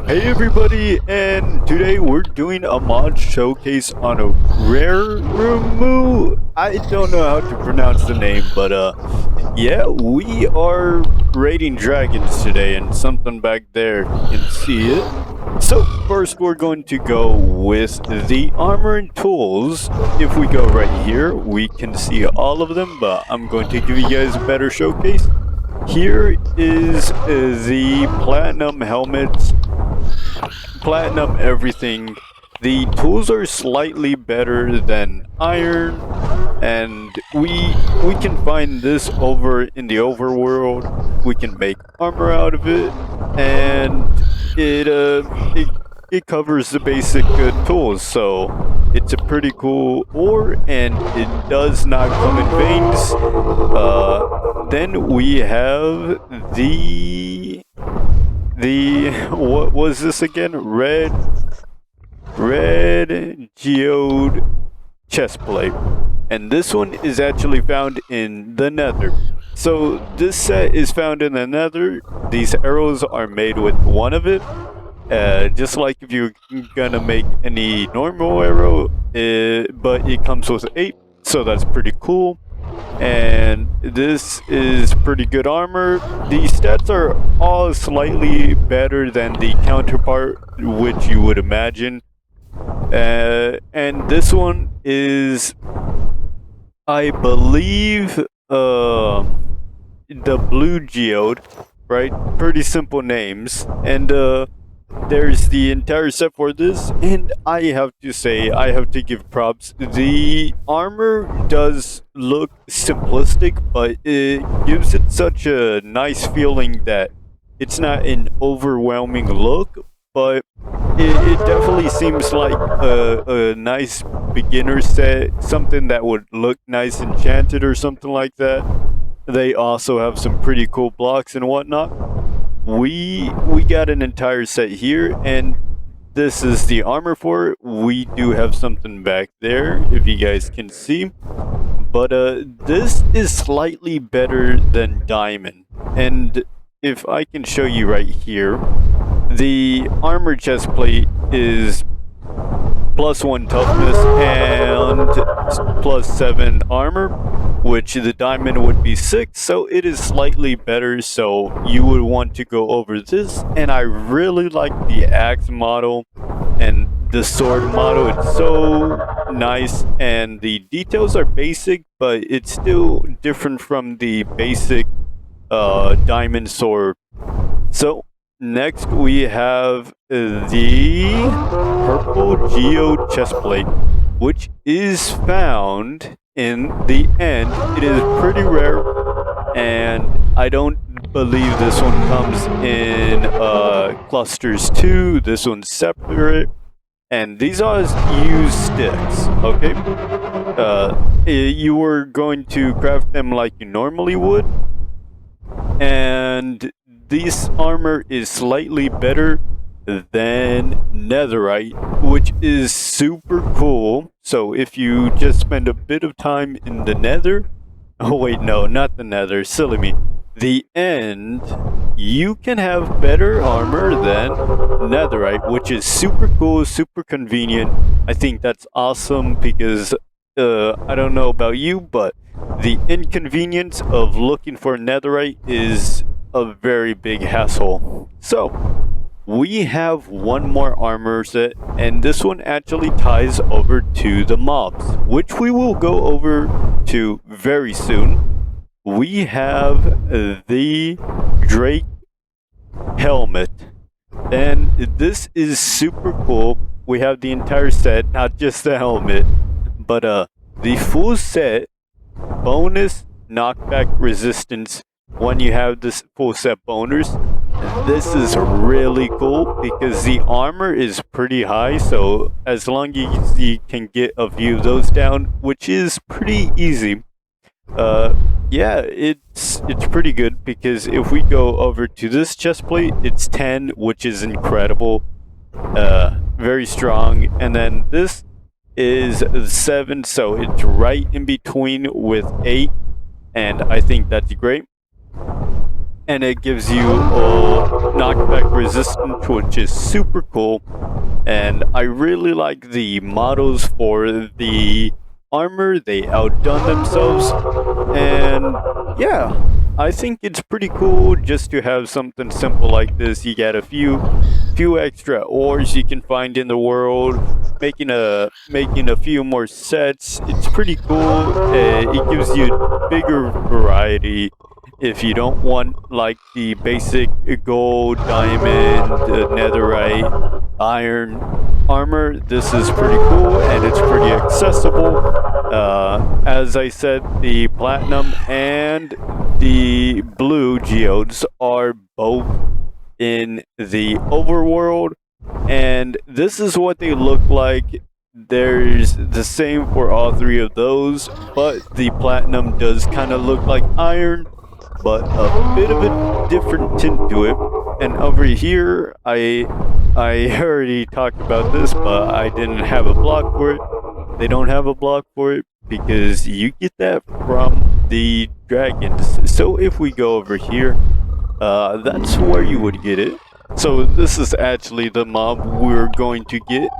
Hey everybody, and today we're doing a mod showcase on a Wyrmroost. I don't know how to pronounce the name, but yeah, we are raiding dragons today, and something back there, you can see it. So first we're going to go with the armor and tools. If we go right here, we can see all of them, but I'm going to give you guys a better showcase. Here is the platinum helmets, platinum everything. The tools are slightly better than iron, and we can find this over in the overworld. We can make armor out of it, and it covers the basic tools. So it's a pretty cool ore, and it does not come in veins. Then we have the what was this again? Red geode chestplate, and this one is actually found in the Nether. So this set is found in the Nether. These arrows are made with one of it. Just like if you're gonna make any normal arrow, but it comes with 8, so that's pretty cool. And this is pretty good armor. The stats are all slightly better than the counterpart, which you would imagine. And this one is, I believe, the blue geode, right? Pretty simple names. And there's the entire set for this, and I have to say, I have to give props. The armor does look simplistic, but it gives it such a nice feeling that it's not an overwhelming look, but it definitely seems like a nice beginner set, something that would look nice enchanted or something like that. They also have some pretty cool blocks and whatnot. We got an entire set here, and this is the armor for it. We do have something back there, if you guys can see. But this is slightly better than diamond. And if I can show you right here, the armor chest plate is +1 toughness and +7 armor, which the diamond would be 6, so it is slightly better. So you would want to go over this, and I really like the axe model and the sword model. It's so nice, and the details are basic, but it's still different from the basic diamond sword. So next we have the purple geode chestplate, which is found in the end. It is pretty rare, and I don't believe this one comes in clusters 2. This one's separate, and these are used sticks, okay? You were going to craft them like you normally would, and this armor is slightly better than netherite, which is super cool. So if you just spend a bit of time in the nether, oh wait, no, not the nether, silly me, the end, you can have better armor than netherite, which is super cool, super convenient. I think that's awesome because I don't know about you, but the inconvenience of looking for netherite is a very big hassle. So we have one more armor set, and this one actually ties over to the mobs, which we will go over to very soon. We have the Drake helmet, and this is super cool. We have the entire set, not just the helmet, but the full set, bonus knockback resistance when you have this full set bonus. This is really cool because the armor is pretty high, so as long as you can get a few of those down, which is pretty easy, yeah, it's pretty good. Because if we go over to this chest plate, it's 10, which is incredible, very strong, and then this is 7, so it's right in between with 8, and I think that's great. and it gives you knockback resistance, which is super cool. And I really like the models for the armor. They outdone themselves, and yeah, I think it's pretty cool just to have something simple like this. You get a few extra ores you can find in the world, making a few more sets. It's pretty cool. It gives you bigger variety. If you don't want like the basic gold, diamond, netherite, iron armor, this is pretty cool and it's pretty accessible. As I said, the platinum and the blue geodes are both in the overworld, and this is what they look like. There's the same for all three of those, but the platinum does kind of look like iron, but a bit of a different tint to it. And over here, I already talked about this, but I didn't have a block for it. They don't have a block for it because you get that from the dragons. So if we go over here, that's where you would get it. So this is actually the mob we're going to get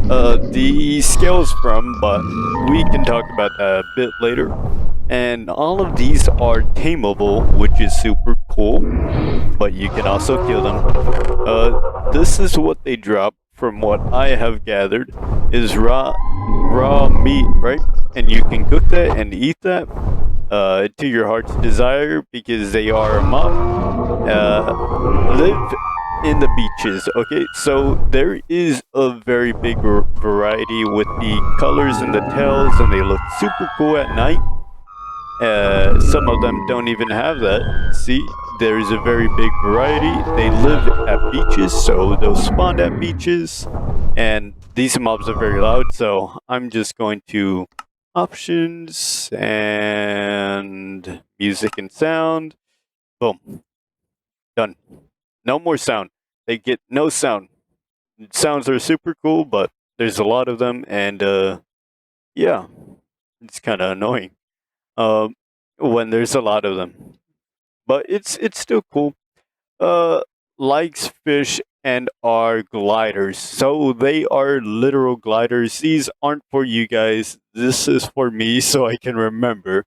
the scales from, but we can talk about that a bit later. And all of these are tameable, which is super cool, but you can also kill them. This is what they drop from what I have gathered is raw meat, right? And you can cook that and eat that to your heart's desire because they are a mob. Live in the beaches. Okay, so there is a very big variety with the colors and the tails, and they look super cool at night. Some of them don't even have that. See, there is a very big variety. They live at beaches, so they'll spawn at beaches. And these mobs are very loud, so I'm just going to options and music and sound. Boom. Done. No more sound. They get no sound. Sounds are super cool, but there's a lot of them, and yeah, it's kind of annoying. Um, when there's a lot of them, but it's still cool. Uh, Likes fish and are gliders, so they are literal gliders. These aren't for you guys. This is for me, so I can remember.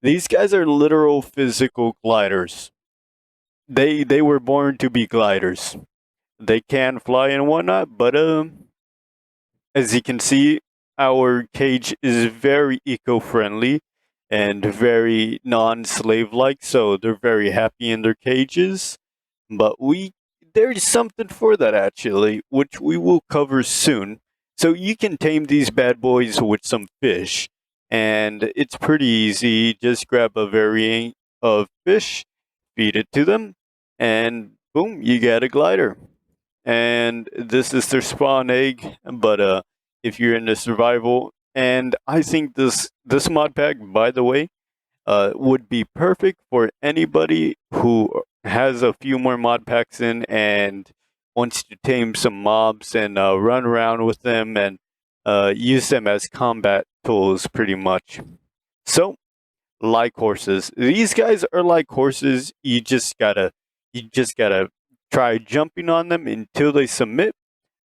These guys are literal physical gliders. They were born to be gliders. They can fly and whatnot, but as you can see, our cage is very eco-friendly and very non-slave like, so they're very happy in their cages. But there's something for that actually, which we will cover soon. So you can tame these bad boys with some fish, and it's pretty easy. Just grab a variant of fish, feed it to them, and boom, you get a glider. And this is their spawn egg, but if you're into survival, and I think this mod pack, by the way, would be perfect for anybody who has a few more mod packs in and wants to tame some mobs and run around with them and use them as combat tools pretty much. So, like horses. These guys are like horses. You just gotta try jumping on them until they submit,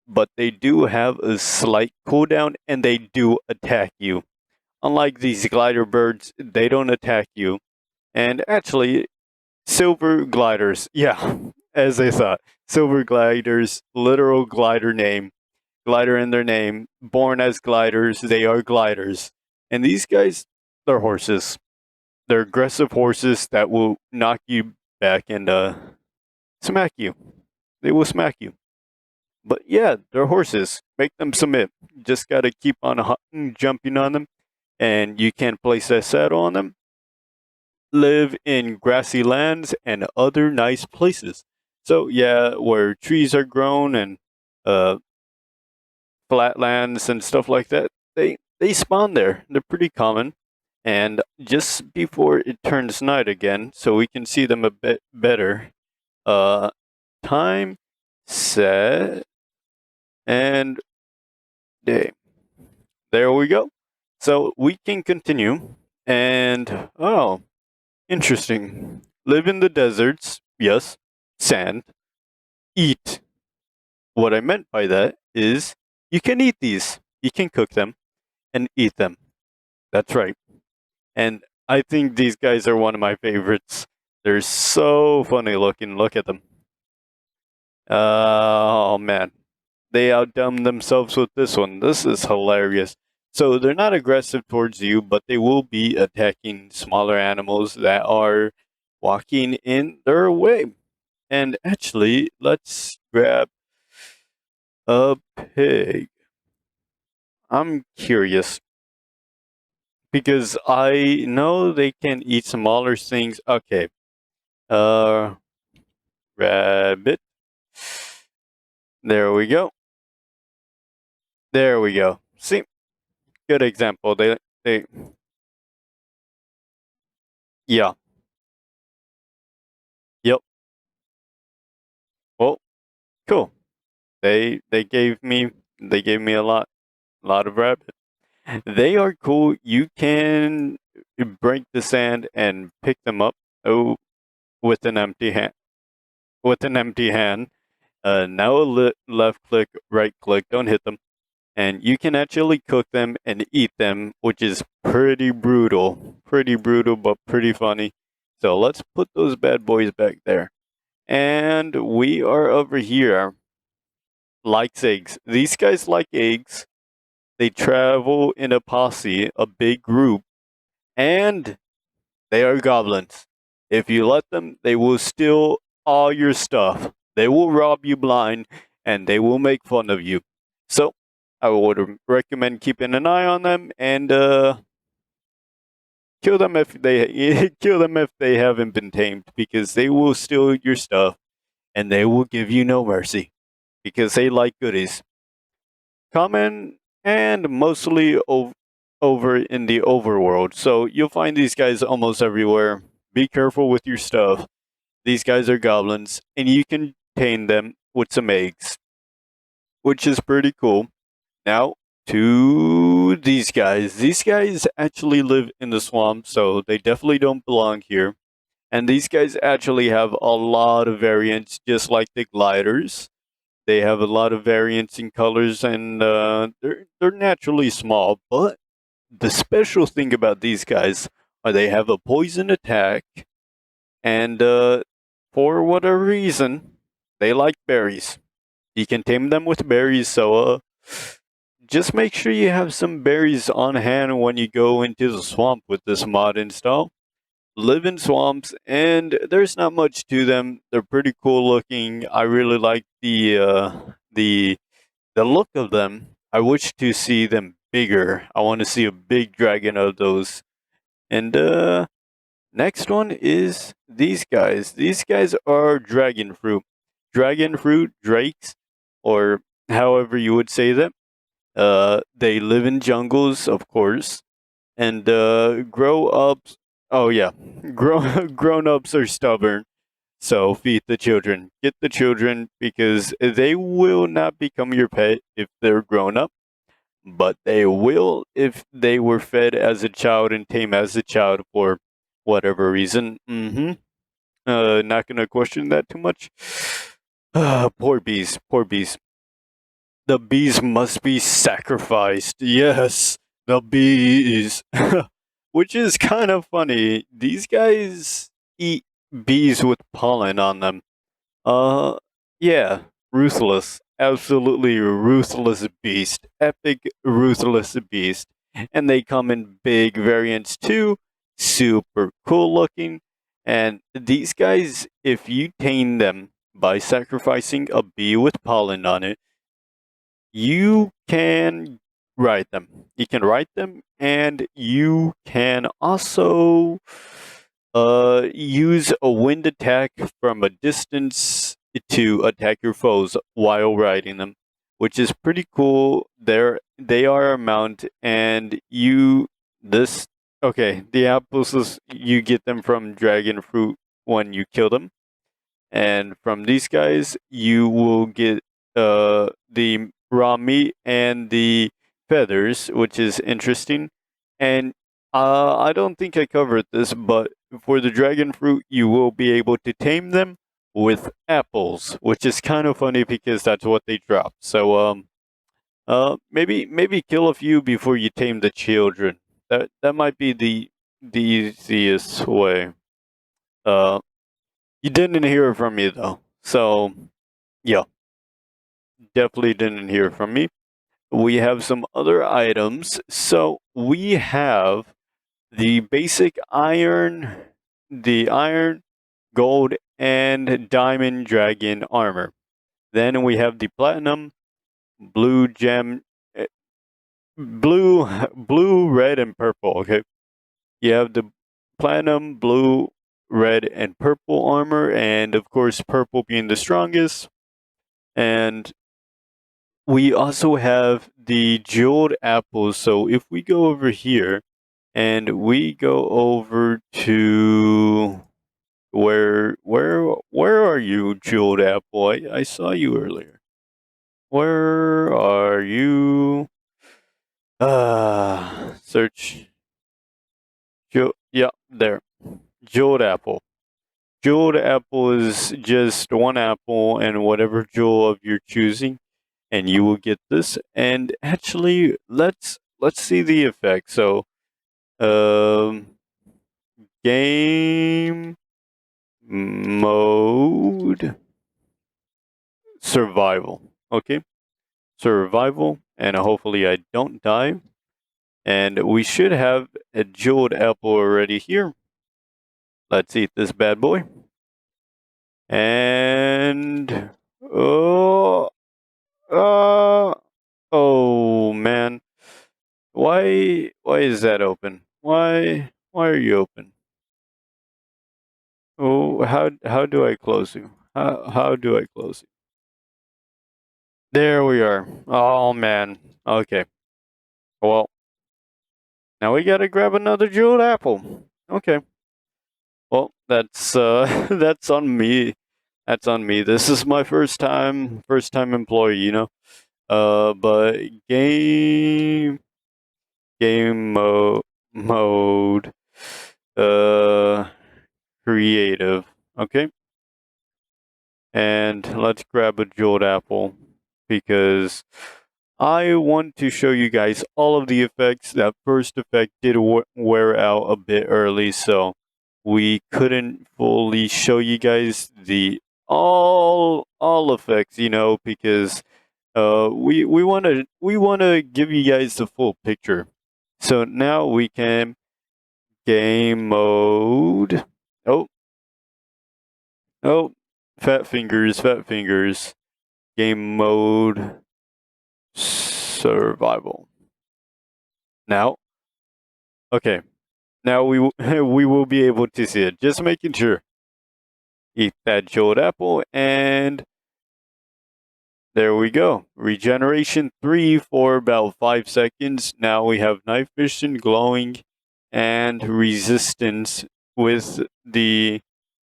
but they do have a slight cooldown and they do attack you. Unlike these glider birds, they don't attack you. And actually, silver gliders, yeah, as I thought. Silver gliders, literal glider name, glider in their name, born as gliders, they are gliders. And these guys, they're horses. They're aggressive horses that will knock you back and smack you. They will smack you. But yeah, they're horses. Make them submit. Just gotta keep on jumping on them, and you can place a saddle on them. Live in grassy lands and other nice places. So yeah, where trees are grown and uh, flatlands and stuff like that, they spawn there. They're pretty common. And just before it turns night again, so we can see them a bit better, uh, time, set, and day. There we go. So we can continue. And oh, interesting. Live in the deserts. Yes, sand. Eat. What I meant by that is you can eat these. You can cook them and eat them. That's right. And I think these guys are one of my favorites. They're so funny looking. Look at them. Oh man. They outdone themselves with this one. This is hilarious. So they're not aggressive towards you, but they will be attacking smaller animals that are walking in their way. And actually, let's grab a pig. I'm curious because I know they can eat smaller things. Okay. Uh, rabbit. There we go. There we go. See, good example. They, yeah, yep. Well, cool. They they gave me a lot of rabbit. They are cool. You can break the sand and pick them up. Oh, with an empty hand. With an empty hand. Now left click, right click. Don't hit them. And you can actually cook them and eat them, which is pretty brutal. Pretty brutal, but pretty funny. So let's put those bad boys back there. And we are over here. Likes eggs. These guys like eggs. They travel in a posse, a big group, and they are goblins. If you let them, they will steal all your stuff. They will rob you blind, and they will make fun of you. So, I would recommend keeping an eye on them and kill them if they kill them if they haven't been tamed, because they will steal your stuff and they will give you no mercy because they like goodies. Common and mostly over in the overworld. So you'll find these guys almost everywhere. Be careful with your stuff. These guys are goblins, and you can tame them with some eggs, which is pretty cool. Now, to these guys. These guys actually live in the swamp, so they definitely don't belong here. And these guys actually have a lot of variants, just like the gliders. They have a lot of variants in colors, and they're naturally small. But the special thing about these guys are they have a poison attack, and for whatever reason, they like berries. You can tame them with berries, so just make sure you have some berries on hand when you go into the swamp with this mod install. Live in swamps, and there's not much to them. They're pretty cool looking. I really like the look of them. I wish to see them bigger. I want to see a big dragon of those. And next one is these guys. These guys are dragon fruit. Dragon fruit drakes, or however you would say them. They live in jungles, of course, and grow ups. Oh yeah, grown ups are stubborn. So feed the children. Get the children because they will not become your pet if they're grown up, but they will if they were fed as a child and tame as a child for whatever reason. Not gonna question that too much. Poor bees. Poor bees. The bees must be sacrificed. Yes, the bees. Which is kind of funny. These guys eat bees with pollen on them. Uh, yeah, ruthless. Absolutely ruthless beast. Epic ruthless beast. And they come in big variants too. Super cool looking. And these guys, if you tame them by sacrificing a bee with pollen on it, you can ride them. You can ride them, and you can also use a wind attack from a distance to attack your foes while riding them, which is pretty cool. They are a mount, and you this okay. The apples you get them from dragon fruit when you kill them, and from these guys you will get the raw meat and the feathers, which is interesting. And I don't think I covered this, but for the dragon fruit you will be able to tame them with apples, which is kind of funny because that's what they drop. So maybe kill a few before you tame the children. That might be the easiest way. Uh, you didn't hear from me though, so yeah, definitely didn't hear from me. We have some other items. So we have the basic iron, the iron, gold, and diamond dragon armor. Then we have the platinum, blue gem, eh, blue, red, and purple. Okay, you have the platinum, blue, red, and purple armor, and of course, purple being the strongest. And we also have the jeweled apples. So if we go over here and we go over to where are you, jeweled apple? I saw you earlier. Where are you? Search. Yeah, there. Jeweled apple. Jeweled apple is just one apple and whatever jewel of your choosing, and you will get this. And actually, let's see the effect. So, um, game mode survival. Okay, survival, and hopefully I don't die. And we should have a jeweled apple already here. Let's eat this bad boy. And oh, oh man, why is that open? Why are you open? Oh, how do I close you? How do I close you? There we are. Oh man. Okay. Well, now we gotta grab another jeweled apple. Okay. Well, that's that's on me. That's on me. This is my first time employee, you know. But game mode uh creative. Okay. And let's grab a jeweled apple because I want to show you guys all of the effects. That first effect did wear out a bit early, so we couldn't fully show you guys the all effects, you know, because we wanna give you guys the full picture. So now we can game mode. Oh, oh, fat fingers, fat fingers. Game mode survival. Now, okay. Now we will be able to see it. Just making sure. Eat that jeweled apple, and there we go. Regeneration 3 for about 5 seconds. Now we have night vision, glowing, and resistance with the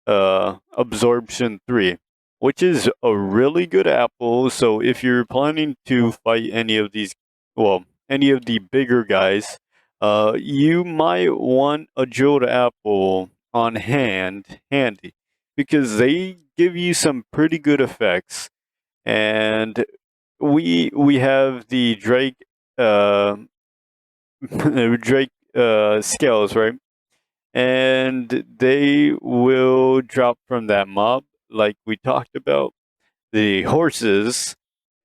absorption 3, which is a really good apple. So if you're planning to fight any of these, well, any of the bigger guys, you might want a jeweled apple on handy, because they give you some pretty good effects. And we have the Drake uh Drake scales, right? And they will drop from that mob, like we talked about, the horses,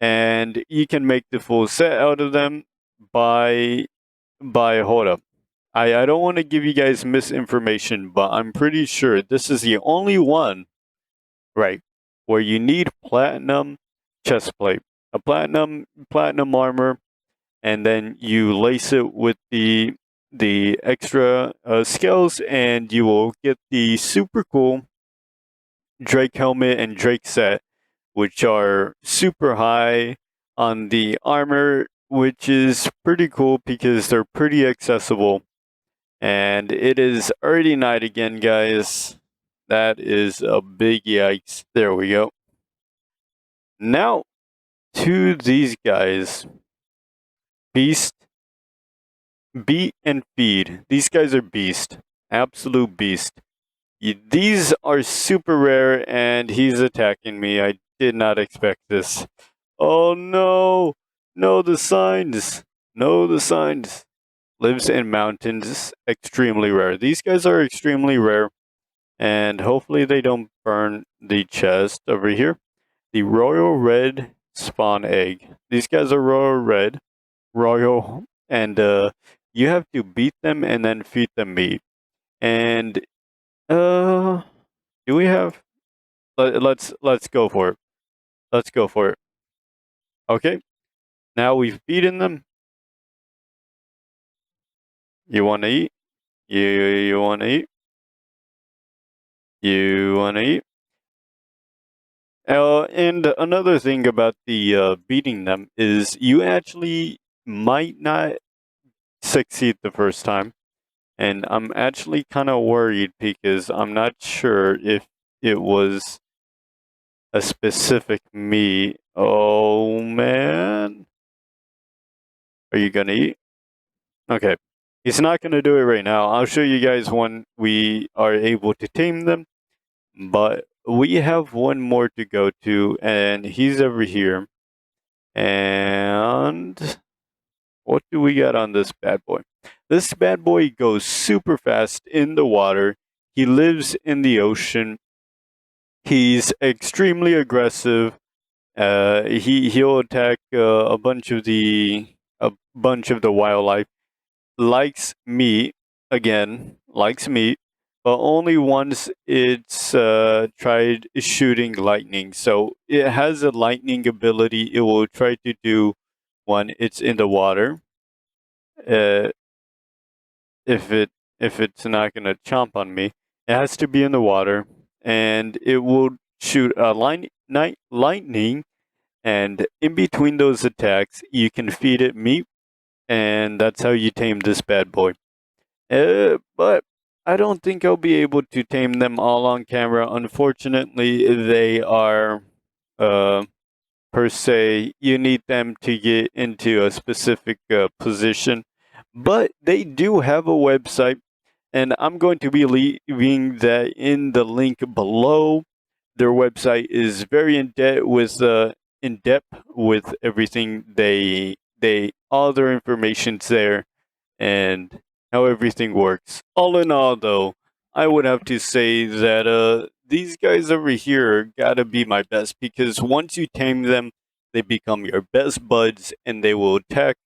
and you can make the full set out of them by hold up. I don't want to give you guys misinformation, but I'm pretty sure this is the only one, right, where you need platinum chest plate, a platinum armor, and then you lace it with the extra scales, and you will get the super cool Drake helmet and Drake set, which are super high on the armor, which is pretty cool because they're pretty accessible. And it is already night again, guys. That is a big yikes. There we go. Now to these guys. Beast, beat, and feed. These guys are beast. Absolute beast. These are super rare, and he's attacking me. I did not expect this. Oh no! No, the signs! No, the signs! Lives in mountains, extremely rare. These guys are extremely rare, and hopefully they don't burn the chest over here. The royal red spawn egg. These guys are royal, and you have to beat them and then feed them meat. And uh, do we have? Let's go for it. Let's go for it. Okay, now we've beaten them. You want to eat? You want to eat? You want to eat? And another thing about the beating them is you actually might not succeed the first time. And I'm actually kind of worried because I'm not sure if it was a specific me. Oh man. Are you gonna eat? Okay. He's not gonna do it right now. I'll show you guys when we are able to tame them. But we have one more to go to, and he's over here. And what do we got on this bad boy? This bad boy goes super fast in the water. He lives in the ocean. He's extremely aggressive. He'll attack a bunch of the wildlife. Likes meat again. Likes meat, but only once it's tried shooting lightning. So it has a lightning ability. It will try to do when it's in the water. Uh, if it's not gonna chomp on me, it has to be in the water, and it will shoot a lightning. And in between those attacks, you can feed it meat, and that's how you tame this bad boy. But I don't think I'll be able to tame them all on camera. Unfortunately, they are, uh, per se, you need them to get into a specific position. But they do have a website, and I'm going to be leaving that in the link below. Their website is very in depth with everything they all their information's there and how everything works. All in all, though, I would have to say that these guys over here gotta be my best because once you tame them, they become your best buds and they will attack.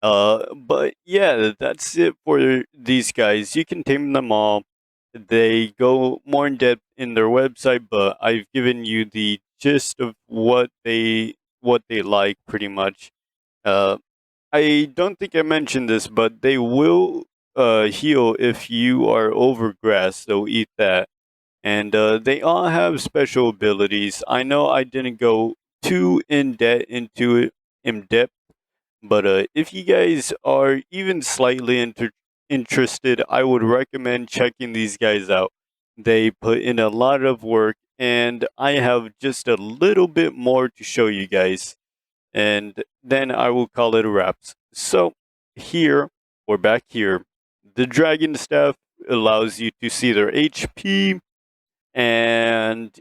But yeah, that's it for these guys. You can tame them all. They go more in depth in their website, but I've given you the gist of what they like pretty much. Uh, I don't think I mentioned this, but they will heal if you are overgrass. They'll eat that, and they all have special abilities. I know I didn't go too in depth, but if you guys are even slightly interested, I would recommend checking these guys out. They put in a lot of work, and I have just a little bit more to show you guys and then I will call it a wraps. So here, or back here, the dragon staff allows you to see their HP and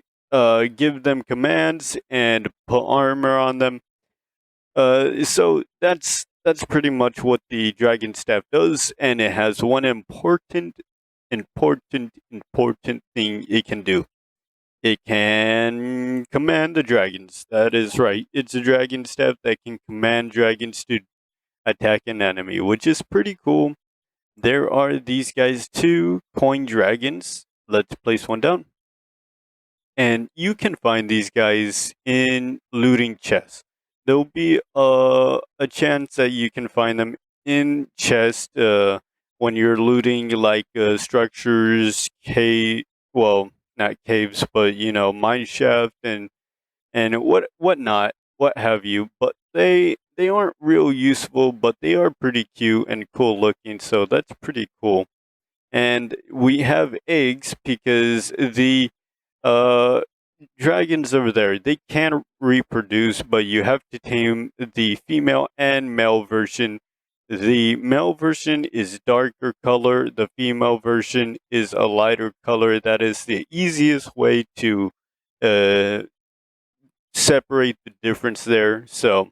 give them commands and put armor on them. So that's pretty much what the dragon staff does, and it has one important thing it can do. It can command the dragons. That is right. It's a dragon staff that can command dragons to attack an enemy, which is pretty cool. There are these guys too, coin dragons. Let's place one down. And you can find these guys in looting chests. There'll be a chance that you can find them in chest when you're looting like structures, well, not caves, but you know, mine shaft and whatnot, what have you. But they aren't real useful, but they are pretty cute and cool looking, so that's pretty cool. And we have eggs because the uh dragons over there, they can reproduce, but you have to tame the female and male version The male version is darker color, the female version is a lighter color. That is the easiest way to uh, separate the difference there. So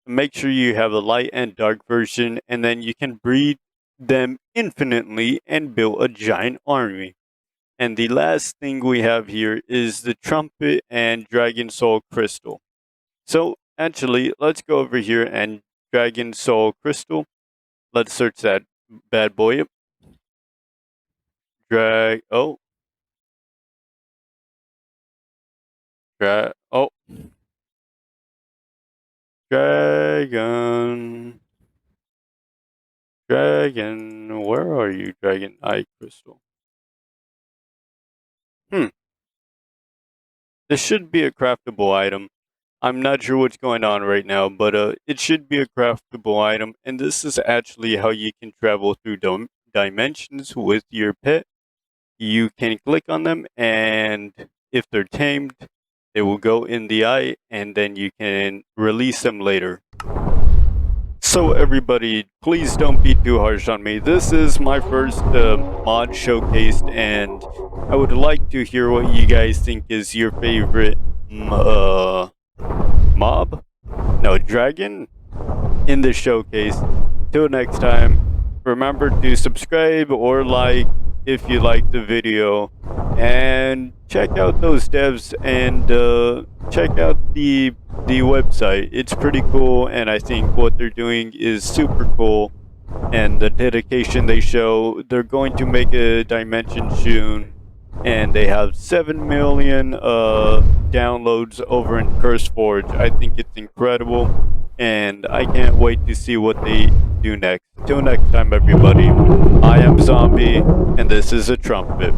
make sure you have a light and dark version, and then you can breed them infinitely and build a giant army. And the last thing we have here is the trumpet and dragon soul crystal. So actually, let's go over here and dragon soul crystal. Let's search that bad boy up. Oh, oh, dragon, dragon. Where are you, dragon eye crystal? This should be a craftable item. I'm not sure what's going on right now, but it should be a craftable item, and this is actually how you can travel through dimensions with your pet. You can click on them, and if they're tamed, they will go in the eye, and then you can release them later. So everybody, please don't be too harsh on me. This is my first mod showcased, and I would like to hear what you guys think is your favorite mob? No, dragon in the showcase. Till next time, remember to subscribe or like if you like the video, and check out those devs and check out the website. It's pretty cool, and I think what they're doing is super cool, and the dedication they show. They're going to make a dimension soon, and they have 7 million downloads over in CurseForge. I think it's incredible, and I can't wait to see what they do next. Till next time, everybody, I am Zombie, and this is a trumpet.